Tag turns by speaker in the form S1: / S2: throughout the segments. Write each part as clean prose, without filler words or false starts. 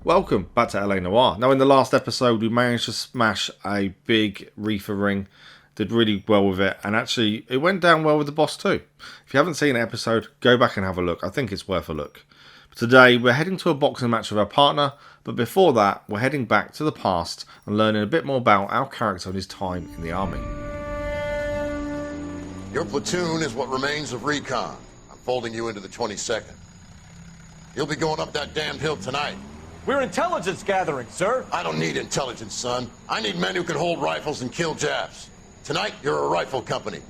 S1: Welcome back to LA Noire. Now, in the last episode, we managed to smash a big reefer ring. Did really well with it, and actually, it went down well with the boss too. If you haven't seen an episode, go back and have a look. I think it's worth a look. But today, we're heading to a boxing match with our partner, but before that, we're heading back to the past and learning a bit more about our character and his time in the army.
S2: Your platoon is what remains of recon. I'm folding you into the 22nd. You'll be going up that damned hill tonight.
S3: We're intelligence gathering, sir.
S2: I don't need intelligence, son. I need men who can hold rifles and kill Japs. Tonight, you're a rifle company.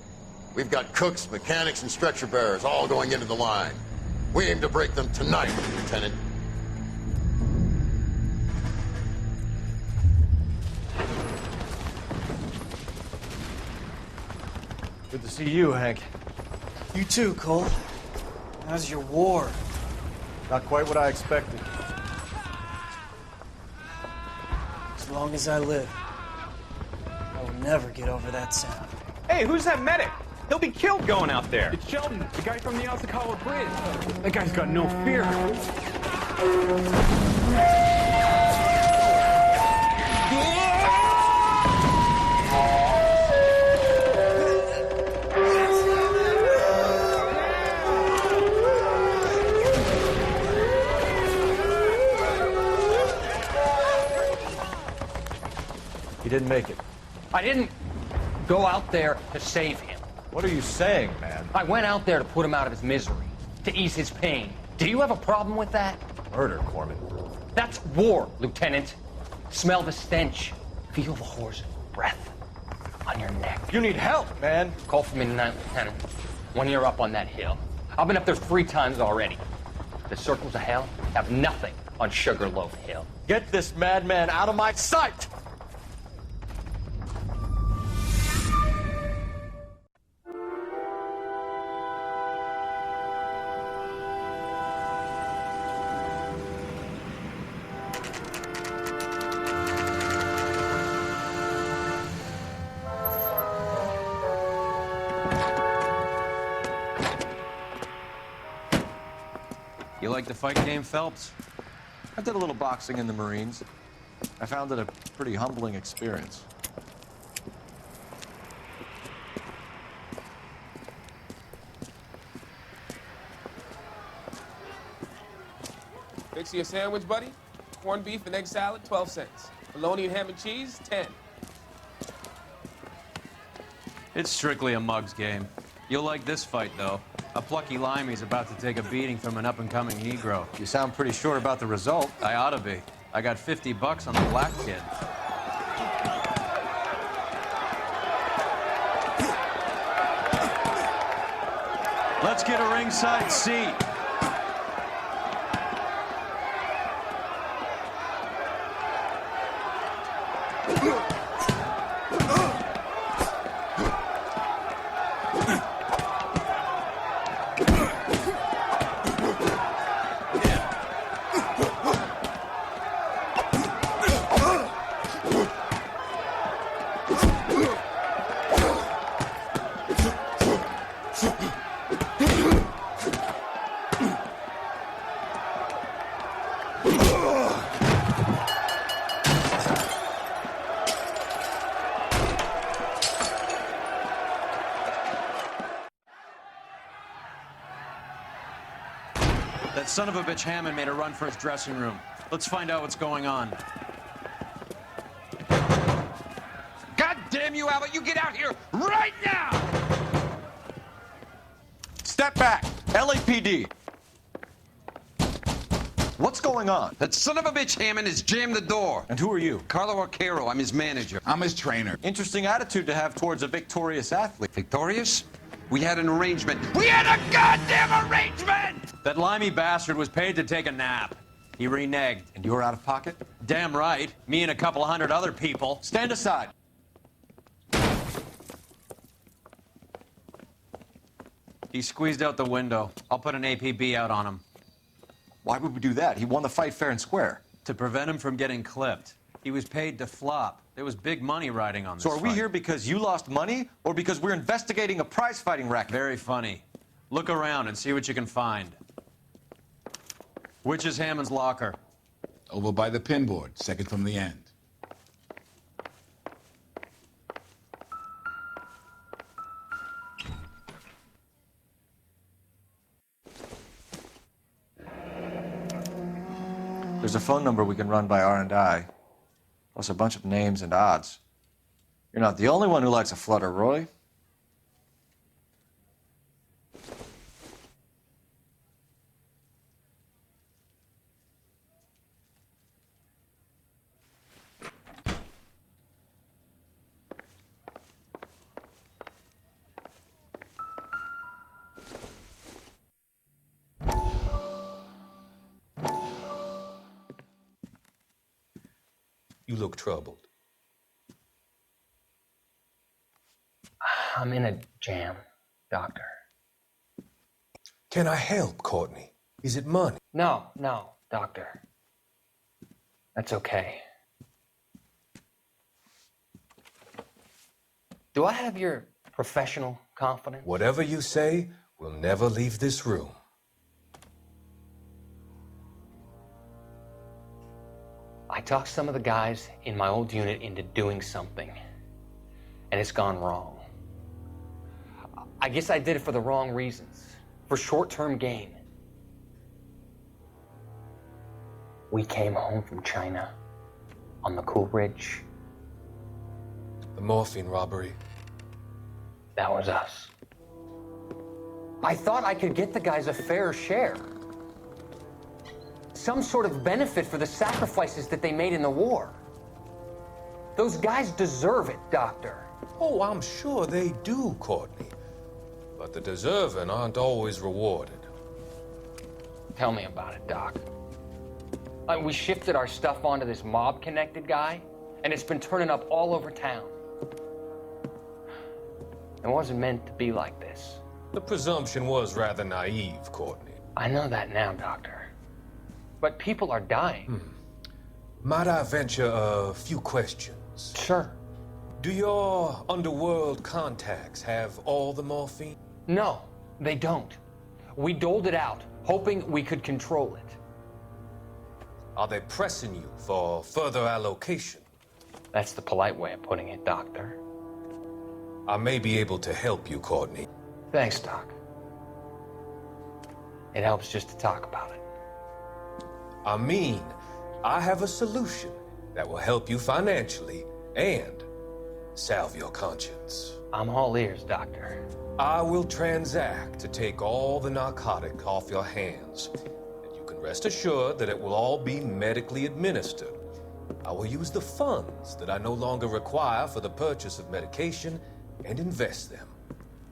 S2: We've got cooks, mechanics, and stretcher bearers all going into the line. We aim to break them tonight, Lieutenant.
S3: Good to see you, Hank.
S4: You too, Cole. How's your war?
S3: Not quite what I expected.
S4: As long as I live, I will never get over that sound.
S5: Hey, who's that medic? He'll be killed going out there.
S6: It's Sheldon, the guy from the Osakawa Bridge. That guy's got no fear.
S3: He didn't make it.
S7: I didn't go out there to save him.
S3: What are you saying, man?
S7: I went out there to put him out of his misery, to ease his pain. Do you have a problem with that?
S3: Murder, Corman.
S7: That's war, Lieutenant. Smell the stench. Feel the horse's breath on your neck.
S3: You need help, man.
S7: Call for me tonight, Lieutenant, when you're up on that hill. I've been up there 3 times already. The circles of hell have nothing on Sugarloaf Hill.
S3: Get this madman out of my sight!
S8: You like the fight game, Phelps?
S9: I did a little boxing in the Marines. I found it a pretty humbling experience.
S6: Fix you a sandwich, buddy? Corned beef and egg salad, 12 cents. Bologna and ham and cheese, 10.
S8: It's strictly a mug's game. You'll like this fight, though. A plucky limey's about to take a beating from an up-and-coming Negro.
S9: You sound pretty sure about the result.
S8: I ought to be. I got $50 on the black kid. Let's get a ringside seat. That son of a bitch Hammond made a run for his dressing room. Let's find out what's going on.
S5: God damn you, Albert! You get out here right now!
S9: Step back! LAPD! What's going on?
S10: That son of a bitch Hammond has jammed the door.
S9: And who are you?
S10: Carlo Arcaro, I'm his manager.
S11: I'm his trainer.
S9: Interesting attitude to have towards a victorious athlete.
S10: Victorious? We had an arrangement. We had a goddamn arrangement!
S8: That limey bastard was paid to take a nap. He reneged.
S9: And you're out of pocket?
S8: Damn right. Me and a couple hundred other people.
S9: Stand aside.
S8: He squeezed out the window. I'll put an APB out on him.
S9: Why would we do that? He won the fight fair and square.
S8: To prevent him from getting clipped. He was paid to flop. There was big money riding on this
S9: So are we
S8: fight.
S9: here because you lost money or because we're investigating a prize-fighting racket?
S8: Very funny. Look around and see what you can find. Which is Hammond's locker?
S11: Over by the pinboard, second from the end.
S9: There's a phone number we can run by R&I, plus a bunch of names and odds. You're not the only one who likes a flutter, Roy.
S12: You look troubled.
S7: I'm in a jam, Doctor.
S12: Can I help, Courtney? Is it money?
S7: No, Doctor. That's okay. Do I have your professional confidence?
S12: Whatever you say, we'll never leave this room.
S7: I talked some of the guys in my old unit into doing something, and it's gone wrong. I guess I did it for the wrong reasons, for short-term gain. We came home from China on the Cool Ridge.
S12: The morphine robbery.
S7: That was us. I thought I could get the guys a fair share. Some sort of benefit for the sacrifices that they made in the war. Those guys deserve it, Doctor.
S12: Oh, I'm sure they do, Courtney. But the deserving aren't always rewarded.
S7: Tell me about it, Doc. We shifted our stuff onto this mob-connected guy, and it's been turning up all over town. It wasn't meant to be like this.
S12: The presumption was rather naive, Courtney.
S7: I know that now, Doctor. But people are dying.
S12: Might I venture a few questions?
S7: Sure.
S12: Do your underworld contacts have all the morphine?
S7: No, they don't. We doled it out, hoping we could control it.
S12: Are they pressing you for further allocation?
S7: That's the polite way of putting it, Doctor.
S12: I may be able to help you, Courtney.
S7: Thanks, Doc. It helps just to talk about it.
S12: I mean, I have a solution that will help you financially and salve your conscience.
S7: I'm all ears, Doctor.
S12: I will transact to take all the narcotic off your hands, and you can rest assured that it will all be medically administered. I will use the funds that I no longer require for the purchase of medication and invest them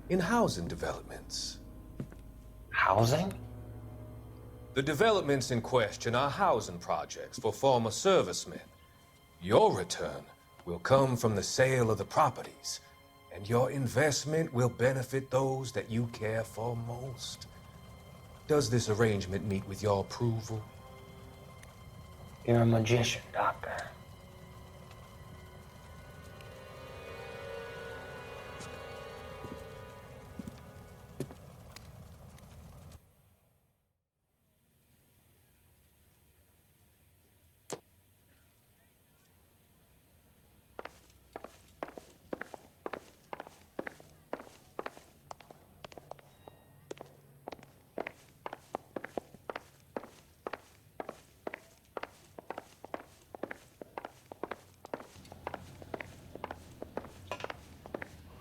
S12: in housing developments.
S7: Housing?
S12: The developments in question are housing projects for former servicemen. Your return will come from the sale of the properties, and your investment will benefit those that you care for most. Does this arrangement meet with your approval?
S7: You're a magician, Doctor.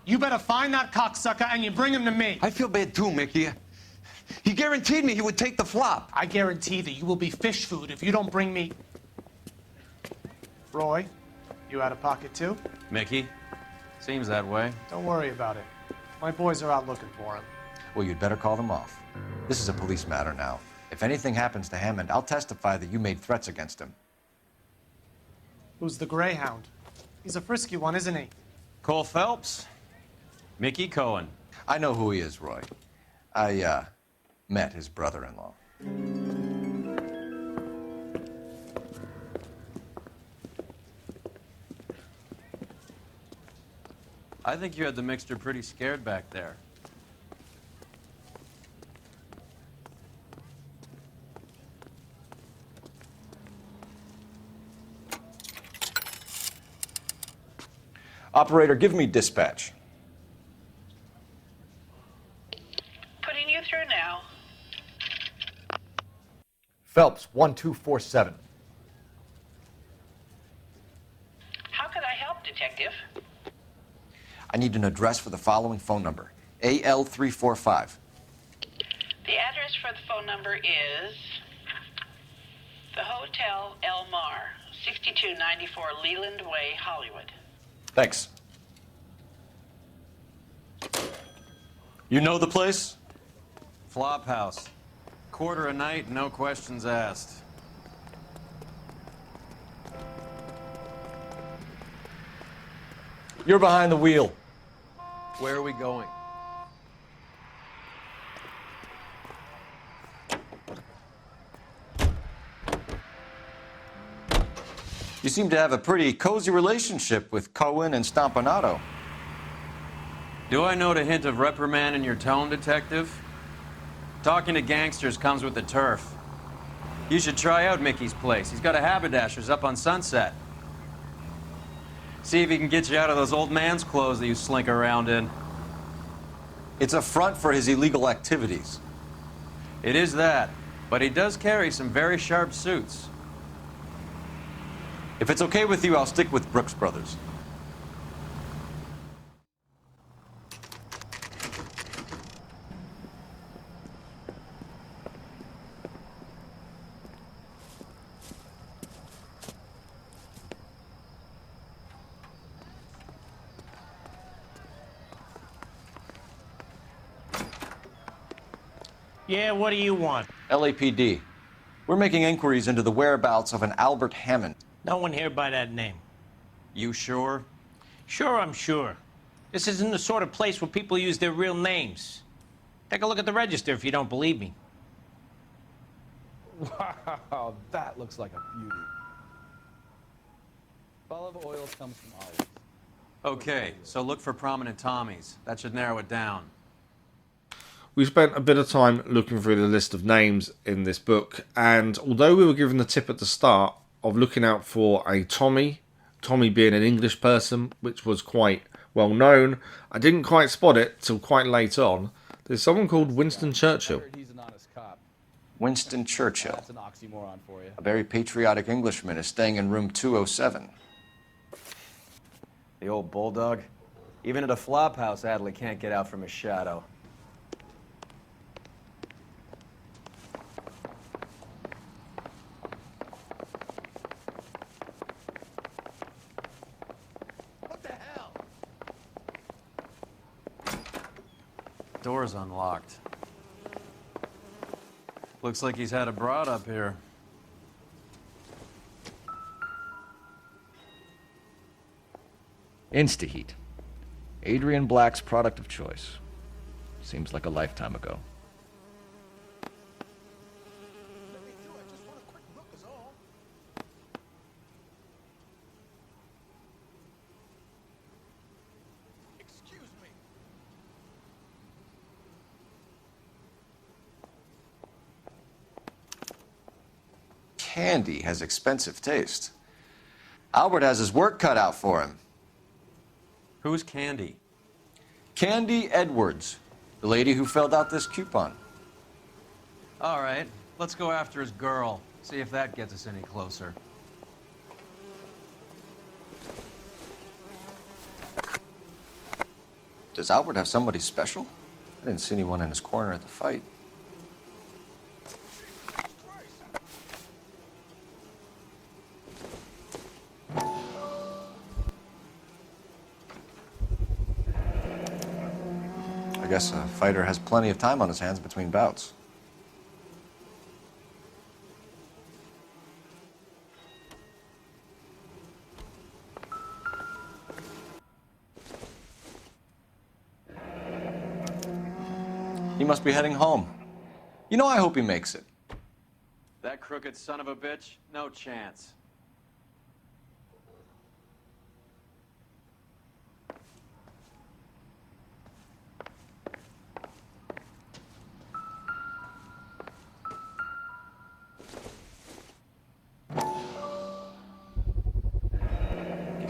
S13: You better find that cocksucker and you bring him to me.
S10: I feel bad too, Mickey. He guaranteed me he would take the flop.
S13: I guarantee that you will be fish food if you don't bring me... Roy, you out of pocket too?
S8: Mickey? Seems that way.
S13: Don't worry about it. My boys are out looking for him.
S9: Well, you'd better call them off. This is a police matter now. If anything happens to Hammond, I'll testify that you made threats against him.
S13: Who's the Greyhound? He's a frisky one, isn't he?
S8: Cole Phelps? Mickey Cohen.
S9: I know who he is, Roy. I, met his brother-in-law.
S8: I think you had the mixture pretty scared back there.
S9: Operator, give me dispatch.
S14: Putting you through now.
S3: Phelps, 1247.
S14: How could I help, Detective?
S9: I need an address for the following phone number. AL345.
S14: The address for the phone number is the Hotel El Mar, 6294 Leland Way, Hollywood.
S9: Thanks. You know the place?
S8: Flop house. Quarter a night, no questions asked.
S9: You're behind the wheel.
S8: Where are we going?
S9: You seem to have a pretty cozy relationship with Cohen and Stompanato.
S8: Do I note a hint of reprimand in your tone, Detective? Talking to gangsters comes with the turf. You should try out Mickey's place. He's got a haberdasher's up on Sunset. See if he can get you out of those old man's clothes that you slink around in.
S9: It's a front for his illegal activities.
S8: It is that, but he does carry some very sharp suits.
S9: If it's okay with you, I'll stick with Brooks Brothers.
S15: Yeah, what do you want?
S9: LAPD. We're making inquiries into the whereabouts of an Albert Hammond.
S15: No one here by that name.
S8: You sure?
S15: Sure, I'm sure. This isn't the sort of place where people use their real names. Take a look at the register if you don't believe me.
S3: Wow, that looks like a beauty. Olive oil comes from olives.
S8: Okay, so look for prominent Tommies. That should narrow it down.
S1: We spent a bit of time looking through the list of names in this book, and although we were given the tip at the start of looking out for a Tommy being an English person, which was quite well known, I didn't quite spot it till quite late on. There's someone called Winston Churchill.
S3: He's an honest cop.
S9: Winston Churchill,
S3: That's an oxymoron for you.
S9: a very patriotic Englishman, is staying in room 207.
S16: The old bulldog. Even at a flop house, Adley can't get out from his shadow.
S8: Door's unlocked. Looks like he's had a broad up here.
S17: Instaheat. Adrian Black's product of choice. Seems like a lifetime ago.
S9: Candy has expensive taste. Albert has his work cut out for him.
S8: Who's Candy?
S9: Candy Edwards, the lady who filled out this coupon.
S8: All right, let's go after his girl. See if that gets us any closer.
S9: Does Albert have somebody special? I didn't see anyone in his corner at the fight. I guess a fighter has plenty of time on his hands between bouts. He must be heading home. You know, I hope he makes it.
S8: That crooked son of a bitch? No chance.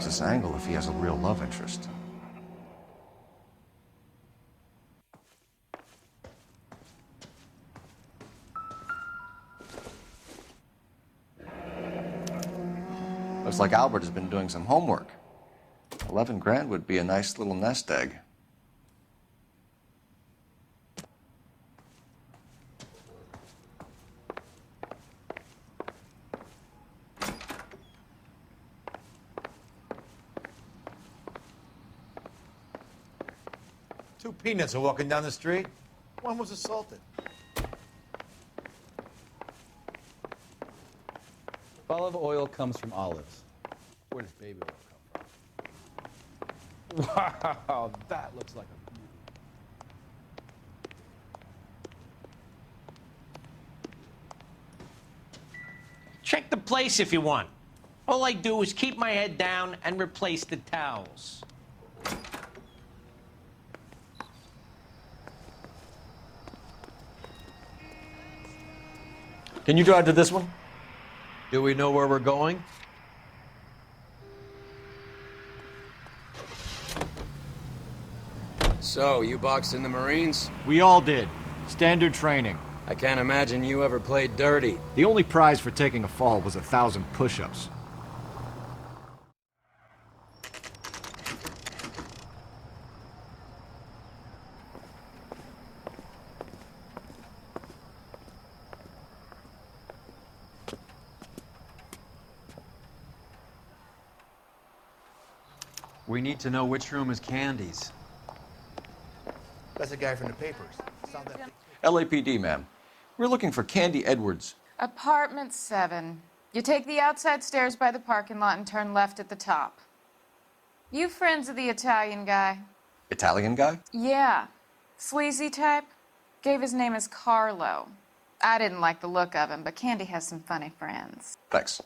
S9: takes this angle if he has a real love interest. Looks like Albert has been doing some homework. 11 grand would be a nice little nest egg.
S18: Two peanuts are walking down the street. One was assaulted.
S3: Bottle of oil comes from olives. Where does baby oil come from? Wow, that looks like a beauty.
S15: Check the place if you want. All I do is keep my head down and replace the towels.
S9: Can you drive to this one?
S16: Do we know where we're going?
S19: So, you boxed in the Marines?
S17: We all did. Standard training.
S19: I can't imagine you ever played dirty.
S17: The only prize for taking a fall was 1,000 push-ups.
S8: We need to know which room is Candy's.
S18: That's the guy from the papers. Saw that.
S9: LAPD, ma'am. We're looking for Candy Edwards.
S20: Apartment 7. You take the outside stairs by the parking lot and turn left at the top. You friends of the Italian guy?
S9: Italian guy?
S20: Yeah. Sleazy type? Gave his name as Carlo. I didn't like the look of him, but Candy has some funny friends.
S9: Thanks.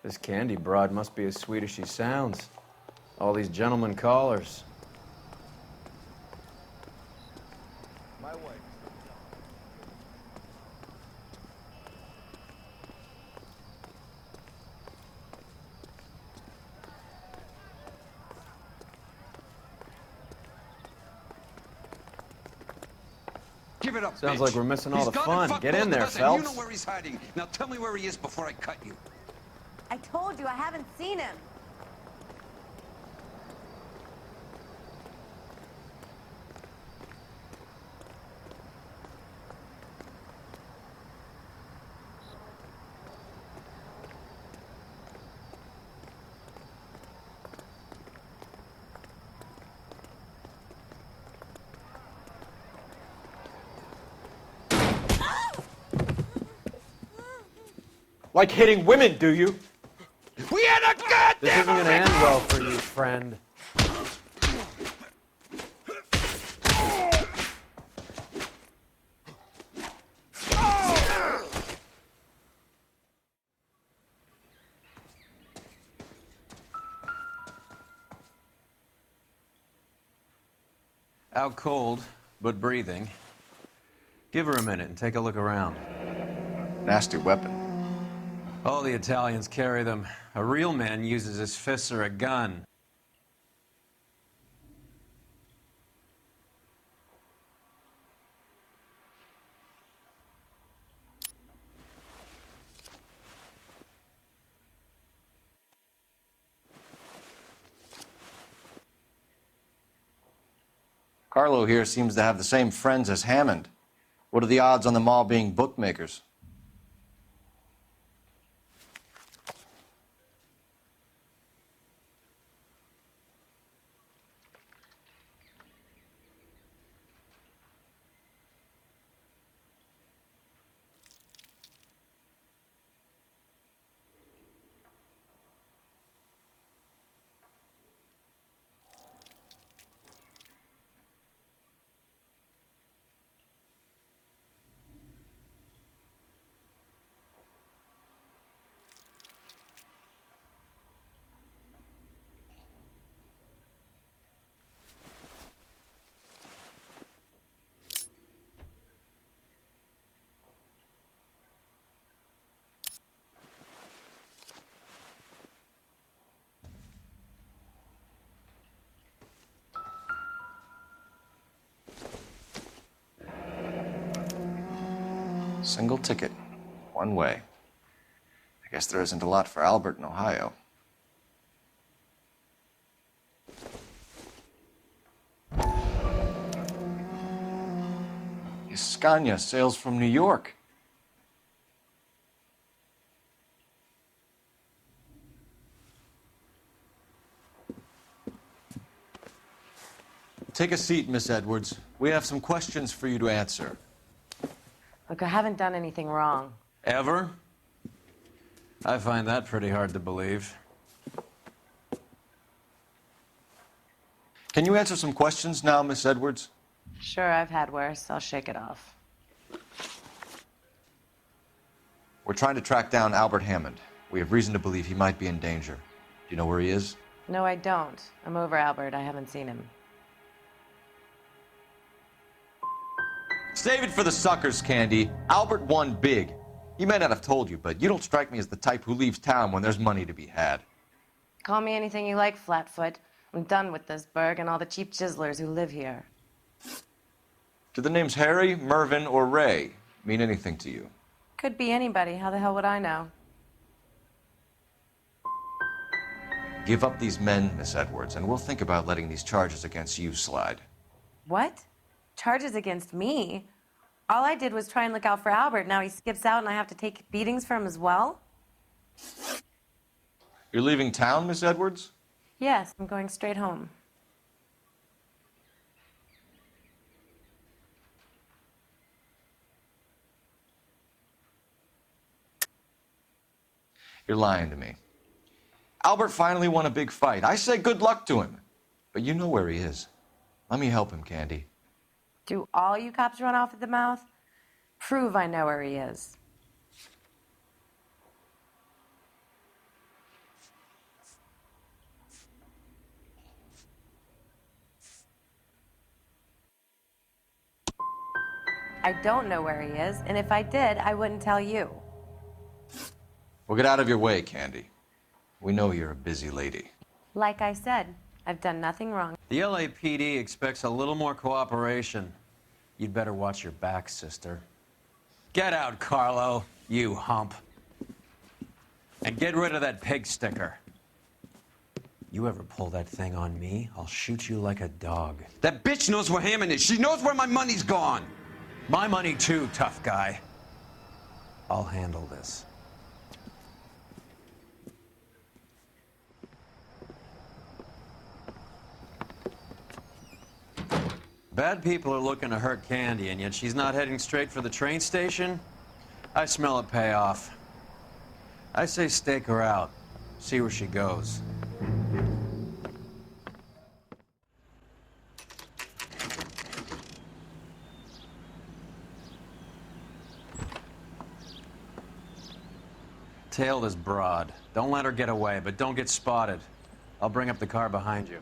S16: This Candy broad must be as sweet as she sounds. All these gentlemen callers.
S18: My wife.
S10: Give it up,
S16: Sounds
S10: bitch.
S16: like we're missing all
S10: He's
S16: the
S10: gone
S16: fun.
S10: and fucked
S16: Get
S10: both
S16: in
S10: of
S16: there,
S10: us, and
S16: Phelps.
S10: You know where he's hiding. Now tell me where he is before I cut you.
S21: I told you I haven't seen him.
S16: Like hitting women, do you?
S10: We had a goddamn
S16: This isn't gonna end well for you, friend.
S8: Out cold, but breathing. Give her a minute and take a look around.
S9: Nasty weapon.
S8: All the Italians carry them. A real man uses his fists or a gun.
S9: Carlo here seems to have the same friends as Hammond. What are the odds on them all being bookmakers? Single ticket, one way. I guess there isn't a lot for Albert in Ohio. Scania sails from New York. Take a seat, Miss Edwards. We have some questions for you to answer.
S21: Look, I haven't done anything wrong.
S8: Ever? I find that pretty hard to believe.
S9: Can you answer some questions now, Miss Edwards?
S21: Sure, I've had worse. I'll shake it off.
S9: We're trying to track down Albert Hammond. We have reason to believe he might be in danger. Do you know where he is?
S21: No, I don't. I'm over Albert. I haven't seen him.
S9: Save it for the suckers, Candy. Albert won big. He may not have told you, but you don't strike me as the type who leaves town when there's money to be had.
S21: Call me anything you like, Flatfoot. I'm done with this burg and all the cheap chiselers who live here.
S9: Do the names Harry, Mervyn, or Ray mean anything to you?
S21: Could be anybody. How the hell would I know?
S9: Give up these men, Miss Edwards, and we'll think about letting these charges against you slide.
S21: What? Charges against me? All I did was try and look out for Albert. Now he skips out and I have to take beatings for him as well?
S9: You're leaving town, Miss Edwards?
S21: Yes, I'm going straight home.
S9: You're lying to me. Albert finally won a big fight. I say good luck to him. But you know where he is. Let me help him, Candy.
S21: Do all you cops run off at the mouth? Prove I know where he is. I don't know where he is, and if I did, I wouldn't tell you.
S9: Well, get out of your way, Candy. We know you're a busy lady.
S21: Like I said, I've done nothing wrong.
S8: The LAPD expects a little more cooperation. You'd better watch your back, sister. Get out, Carlo, you hump. And get rid of that pig sticker. You ever pull that thing on me, I'll shoot you like a dog.
S10: That bitch knows where Hammond is. She knows where my money's gone.
S8: My money too, tough guy. I'll handle this. Bad people are looking to hurt Candy, and yet she's not heading straight for the train station? I smell a payoff. I say stake her out. See where she goes. Tail this broad. Don't let her get away, but don't get spotted. I'll bring up the car behind you.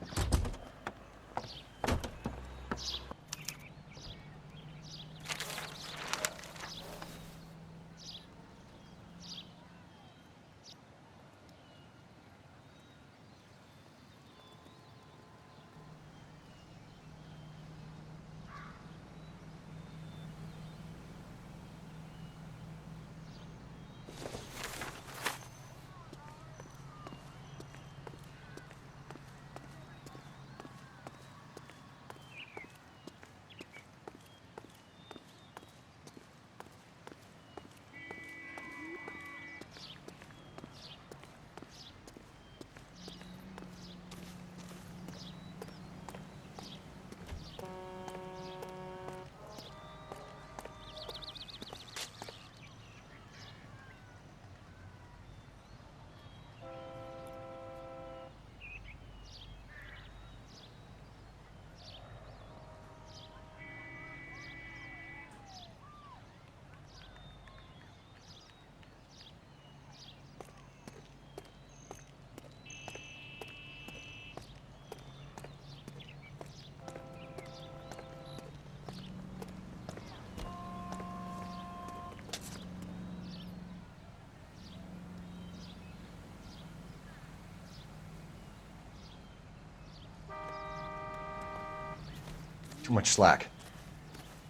S9: Too much slack.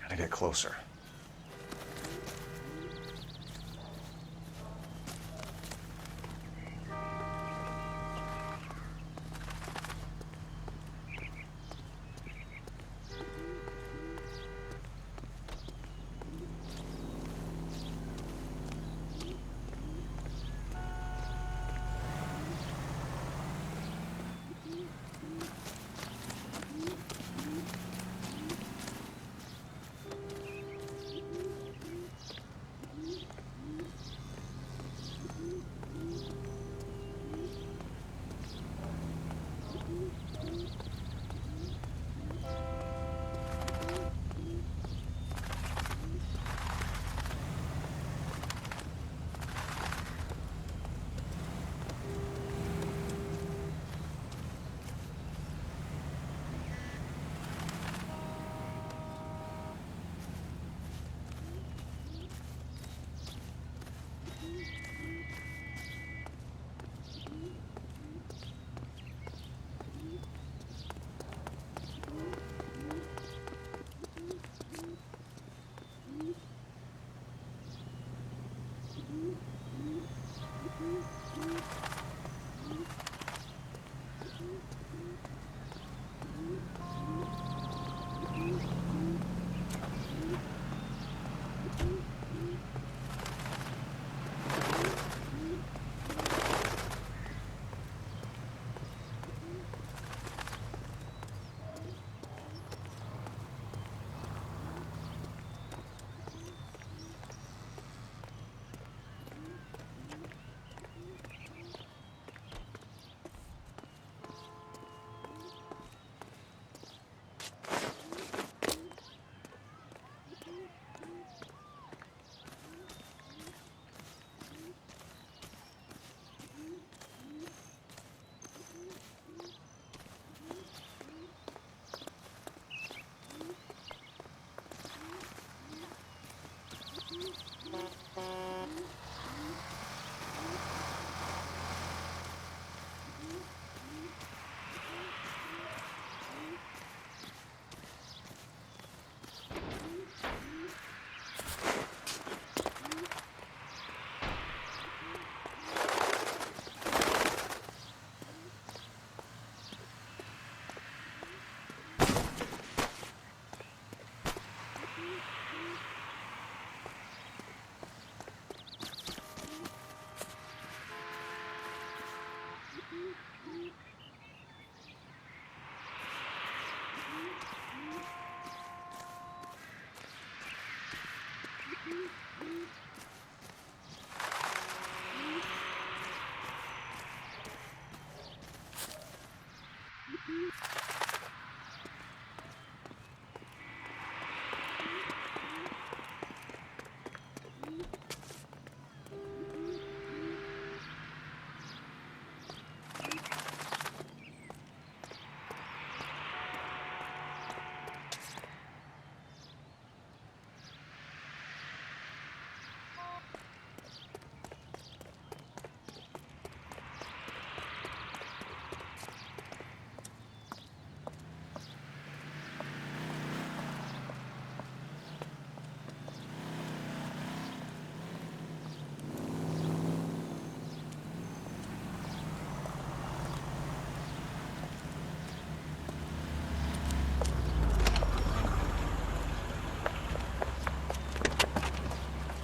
S9: Gotta get closer.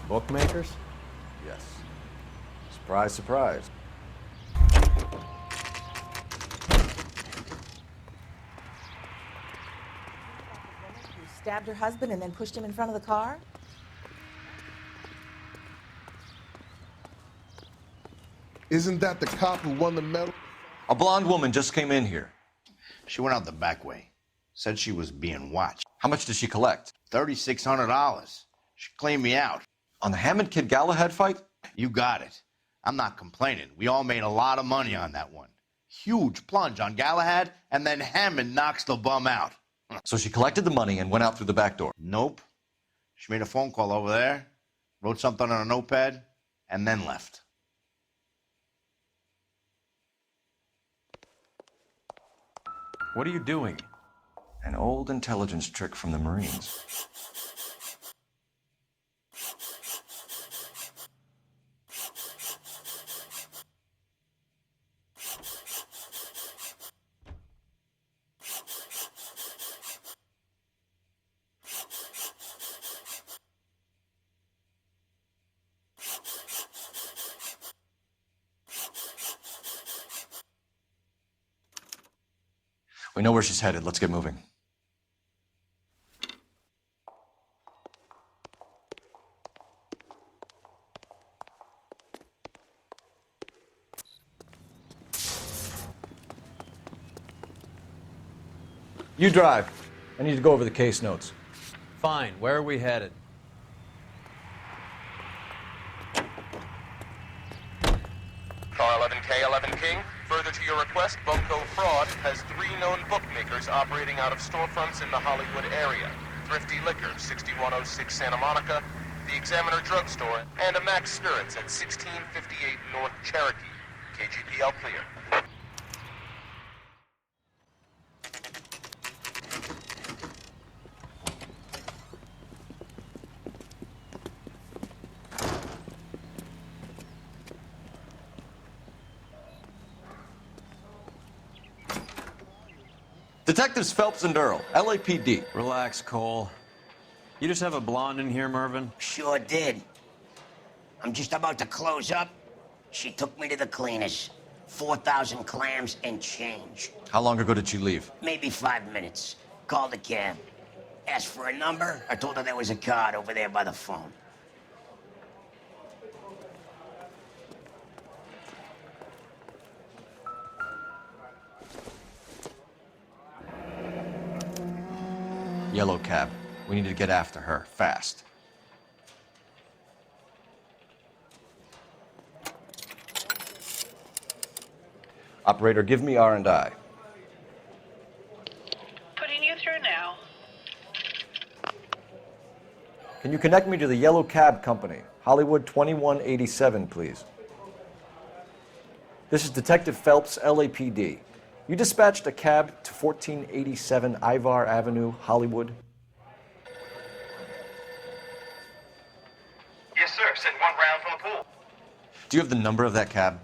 S16: Bookmakers?
S9: Yes. Surprise, surprise.
S2: Who stabbed her husband and then pushed him in front of the car?
S22: Isn't that the cop who won the medal?
S9: A blonde woman just came in here.
S23: She went out the back way. Said she was being watched.
S9: How much did she collect?
S23: $3,600. She cleaned me out.
S9: On the Hammond Kid Galahad fight?
S23: You got it. I'm not complaining. We all made a lot of money on that one. Huge plunge on Galahad, and then Hammond knocks the bum out.
S9: So she collected the money and went out through the back door?
S23: Nope. She made a phone call over there, wrote something on a notepad, and then left.
S8: What are you doing?
S9: An old intelligence trick from the Marines. We know where she's headed. Let's get moving. You drive. I need to go over the case notes.
S8: Fine. Where are we headed?
S6: Car 11K, 11 King. Further to your request, Bunko Fraud has 3 known bookmakers operating out of storefronts in the Hollywood area. Thrifty Liquor, 6106 Santa Monica, the Examiner Drugstore, and a Max Spirits at 1658 North Cherokee. KGPL clear.
S9: Detectives Phelps and Earl, LAPD.
S8: Relax, Cole. You just have a blonde in here, Mervyn?
S24: Sure did. I'm just about to close up. She took me to the cleaners. 4,000 clams and change.
S9: How long ago did she leave?
S24: Maybe 5 minutes. Called a cab. Asked for a number. I told her there was a card over there by the phone.
S9: Yellow cab. We need to get after her, fast. Operator, give me R&I.
S14: Putting you through now.
S9: Can you connect me to the Yellow Cab Company? Hollywood 2187, please. This is Detective Phelps, LAPD. You dispatched a cab to 1487 Ivar Avenue, Hollywood?
S25: Yes, sir. Sent 1 round from the pool.
S9: Do you have the number of that cab?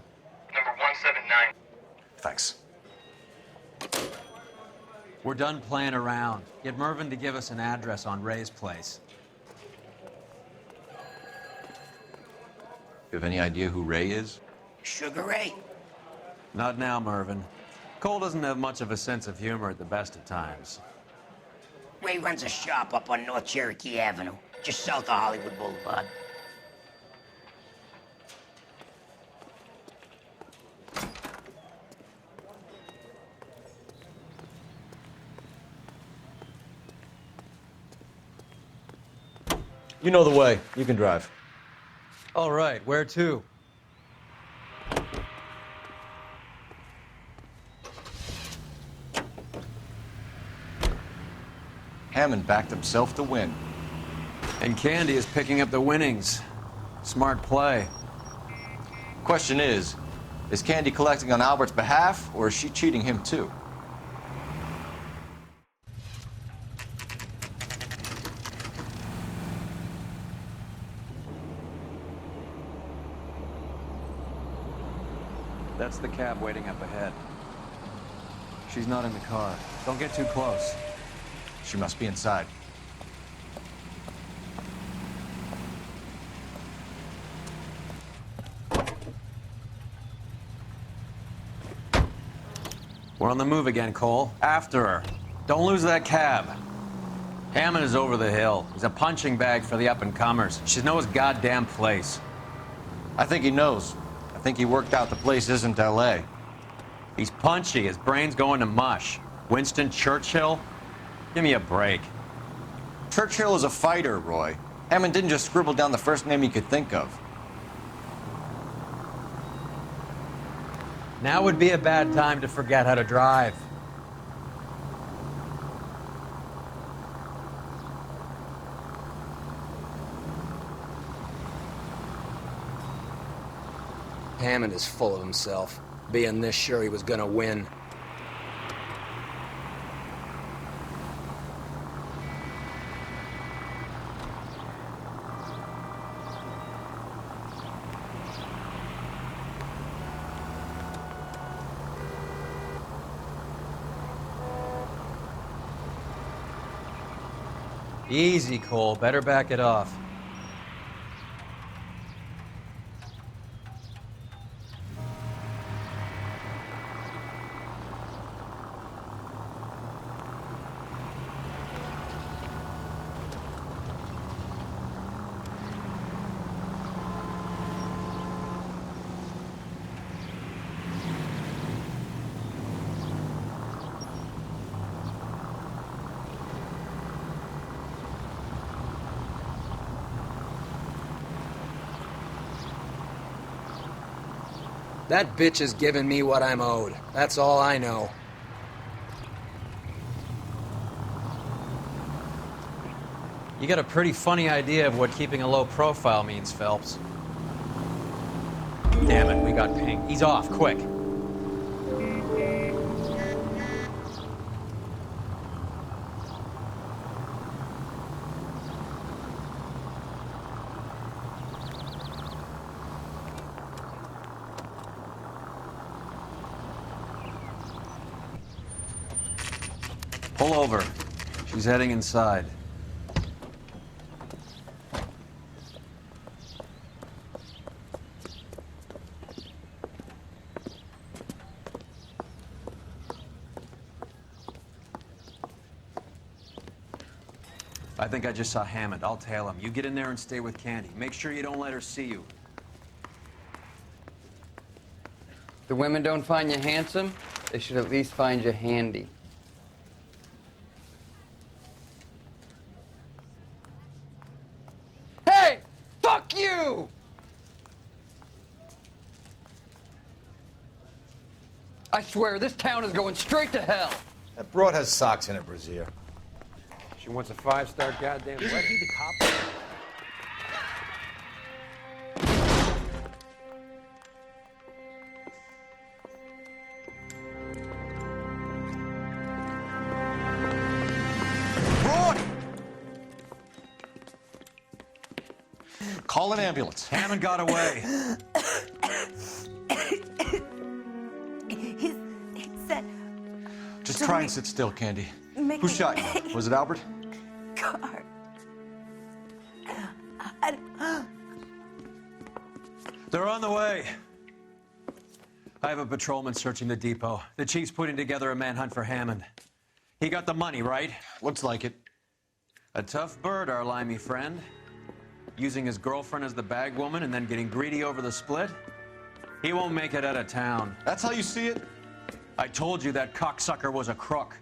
S25: Number 179.
S9: Thanks.
S8: We're done playing around. Get Mervyn to give us an address on Ray's place.
S9: You have any idea who Ray is?
S24: Sugar Ray?
S8: Not now, Mervyn. Cole doesn't have much of a sense of humor at the best of times.
S24: Ray runs a shop up on North Cherokee Avenue, just south of Hollywood Boulevard.
S9: You know the way. You can drive.
S8: All right, where to?
S9: Hammond backed himself to win.
S8: And Candy is picking up the winnings. Smart play.
S9: Question is Candy collecting on Albert's behalf, or is she cheating him too?
S8: That's the cab waiting up ahead. She's not in the car. Don't get too close.
S9: She must be inside.
S8: We're on the move again, Cole. After her. Don't lose that cab. Hammond is over the hill. He's a punching bag for the up-and-comers. She knows his goddamn place.
S9: I think he knows. I think he worked out the place isn't L.A.
S8: He's punchy. His brain's going to mush. Winston Churchill? Give me a break.
S9: Churchill is a fighter, Roy. Hammond didn't just scribble down the first name he could think of.
S8: Now would be a bad time to forget how to drive.
S19: Hammond is full of himself, being this sure he was gonna win.
S8: Easy, Cole. Better back it off.
S19: That bitch is giving me what I'm owed. That's all I know.
S8: You got a pretty funny idea of what keeping a low profile means, Phelps. Damn it, we got ping. He's off, quick. Pull over. She's heading inside. I think I just saw Hammond. I'll tail him. You get in there and stay with Candy. Make sure you don't let her see you.
S4: The women don't find you handsome, they should at least find you handy. Hey! Fuck you! I swear, this town is going straight to hell.
S18: That broad has socks in it, Brazier.
S16: She wants a 5-star goddamn wedding. Isn't he the cop?
S9: Call an ambulance.
S8: Hammond got away.
S21: He said...
S9: Just try and sit still, Candy.
S21: Make
S9: Who
S21: me-
S9: shot you? Was it Albert?
S21: Car.
S8: They're on the way. I have a patrolman searching the depot. The chief's putting together a manhunt for Hammond. He got the money, right?
S9: Looks like it.
S8: A tough bird, our limey friend. Using his girlfriend as the bag woman and then getting greedy over the split. He won't make it out of town.
S9: That's how you see it?
S8: I told you that cocksucker was a crook.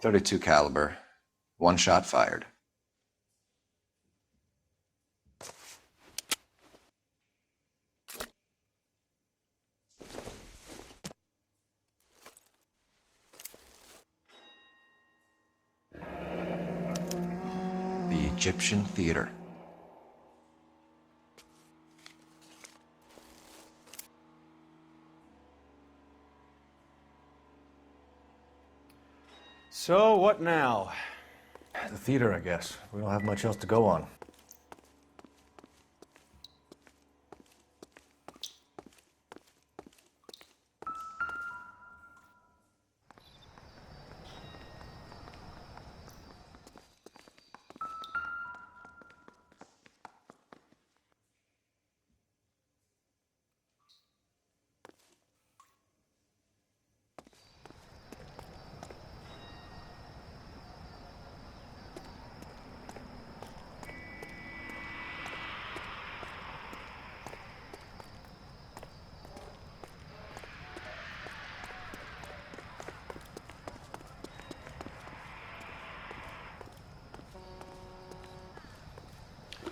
S9: .32 caliber. One shot fired. The Egyptian Theater.
S8: So, what now?
S18: The theater, I guess. We don't have much else to go on.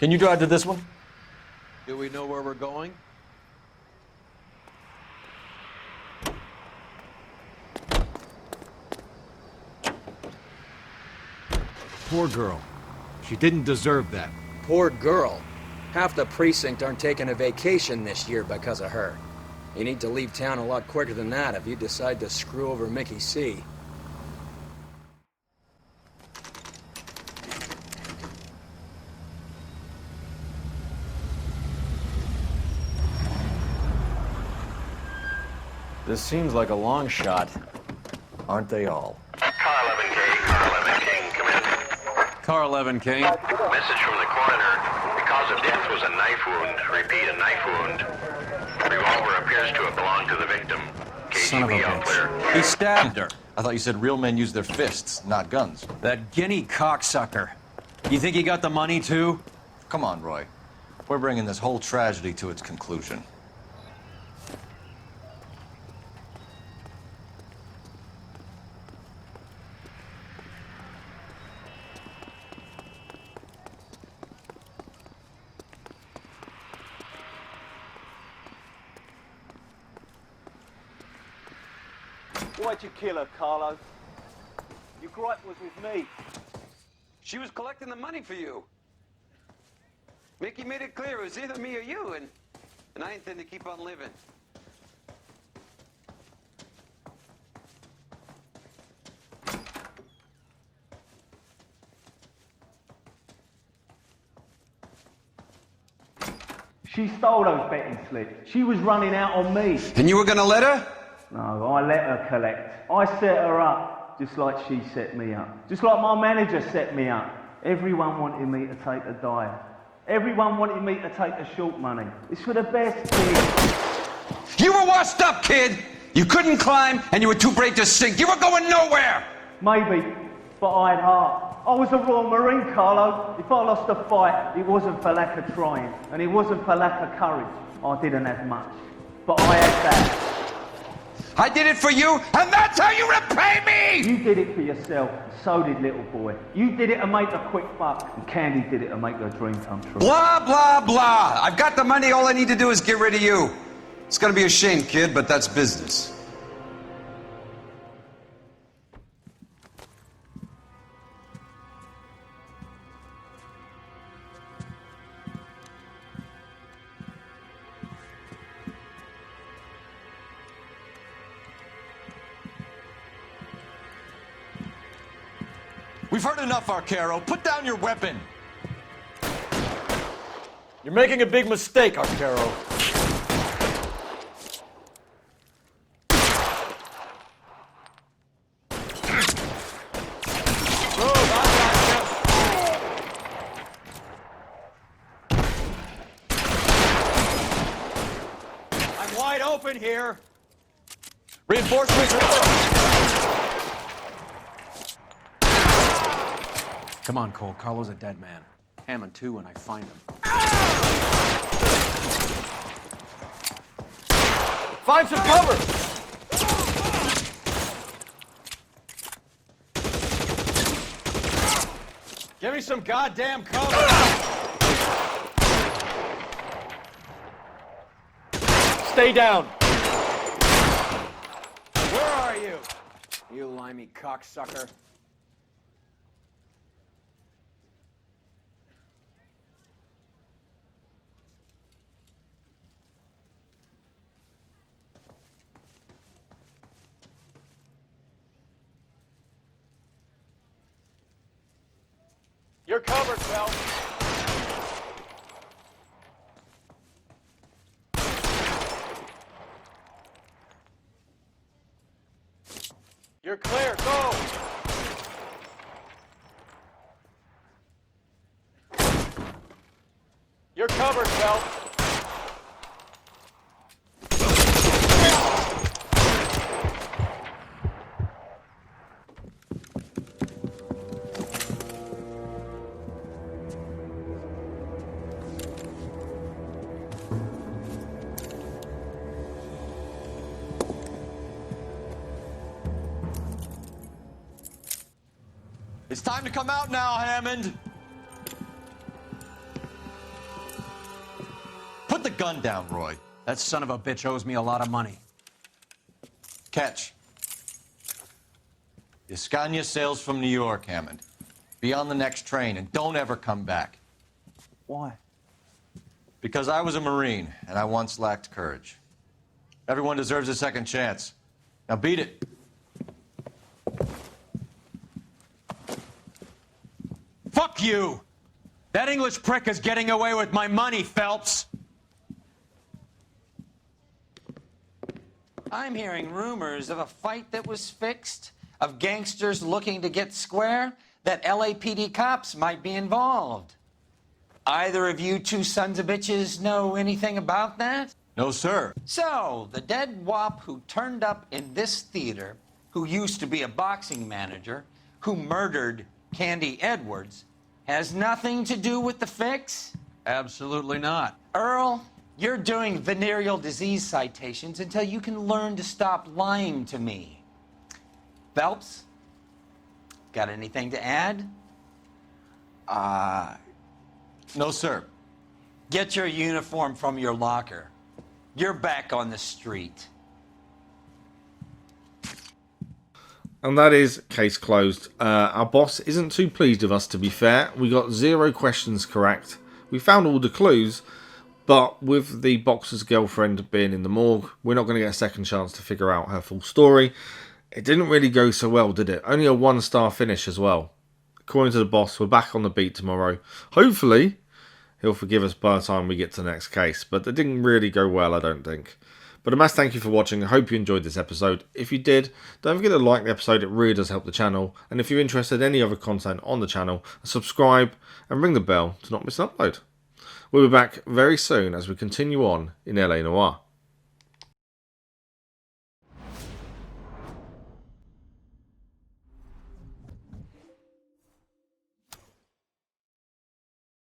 S9: Can you drive to this one?
S10: Do we know where we're going?
S5: Poor girl. She didn't deserve that.
S19: Poor girl. Half the precinct aren't taking a vacation this year because of her. You need to leave town a lot quicker than that if you decide to screw over Mickey C. This seems like a long shot. Aren't they all?
S25: Car 11K, Car 11 King, come in.
S8: Car 11 King.
S25: Message from the coroner. The cause of death was a knife wound. Repeat, a knife wound. Revolver appears to have belonged to the victim.
S8: Son of a
S25: KGB all clear.
S8: bitch. He stabbed her.
S9: I thought you said real men use their fists, not guns.
S8: That guinea cocksucker. You think he got the money too?
S9: Come on, Roy. We're bringing this whole tragedy to its conclusion.
S7: Why'd you kill her, Carlo? Your gripe was with me.
S10: She was collecting the money for you. Mickey made it clear it was either me or you, and I intend to keep on living.
S7: She stole those betting slips. She was running out on me.
S10: And you were gonna let her?
S7: No, I let her collect. I set her up, just like she set me up. Just like my manager set me up. Everyone wanted me to take a dive. Everyone wanted me to take the short money. It's for the best, kid.
S10: You were washed up, kid! You couldn't climb, and you were too brave to sink. You were going nowhere!
S7: Maybe, but I had heart. I was a Royal Marine, Carlo. If I lost a fight, it wasn't for lack of trying, and it wasn't for lack of courage. I didn't have much, but I had that.
S10: I did it for you, and that's how you repay me!
S7: You did it for yourself, so did little boy. You did it to make a quick buck, and Candy did it to make her dream come true.
S10: Blah, blah, blah. I've got the money. All I need to do is get rid of you. It's gonna be a shame, kid, but that's business.
S9: We've heard enough, Arcaro. Put down your weapon. You're making a big mistake, Arcaro.
S7: I'm wide open here.
S9: Reinforcements are...
S8: Come on, Cole. Carlo's a dead man. Hammond too when I find him.
S9: Find some cover!
S7: Give me some goddamn cover.
S9: Stay down.
S19: Where are you? You limey cocksucker.
S7: You're covered, Phil. You're clear. Go. You're covered, Phil.
S9: It's time to come out now, Hammond. the gun down, Roy.
S8: That son of a bitch owes me a lot of money.
S9: Catch. Escania sails from New York, Hammond. Be on the next train and don't ever come back.
S7: Why?
S9: Because I was a Marine and I once lacked courage. Everyone deserves a second chance. Now beat it.
S8: Fuck you! That English prick is getting away with my money, Phelps!
S15: I'm hearing rumors of a fight that was fixed, of gangsters looking to get square, that LAPD cops might be involved. Either of you two sons of bitches know anything about that?
S9: No, sir.
S15: So, the dead wop who turned up in this theater, who used to be a boxing manager, who murdered Candy Edwards, has nothing to do with the fix?
S8: Absolutely not.
S15: Earl, you're doing venereal disease citations until you can learn to stop lying to me. Phelps, got anything to add?
S9: No, sir.
S15: Get your uniform from your locker. You're back on the street.
S1: And that is case closed. Our boss isn't too pleased with us, to be fair. We got 0 questions correct. We found all the clues, but with the boxer's girlfriend being in the morgue, we're not going to get a second chance to figure out her full story. It didn't really go so well, did it? Only a 1-star finish as well. According to the boss, we're back on the beat tomorrow. Hopefully, he'll forgive us by the time we get to the next case, but it didn't really go well, I don't think. But a massive thank you for watching. I hope you enjoyed this episode. If you did, don't forget to like the episode. It really does help the channel. And if you're interested in any other content on the channel, subscribe and ring the bell to not miss an upload. We'll be back very soon as we continue on in LA Noire.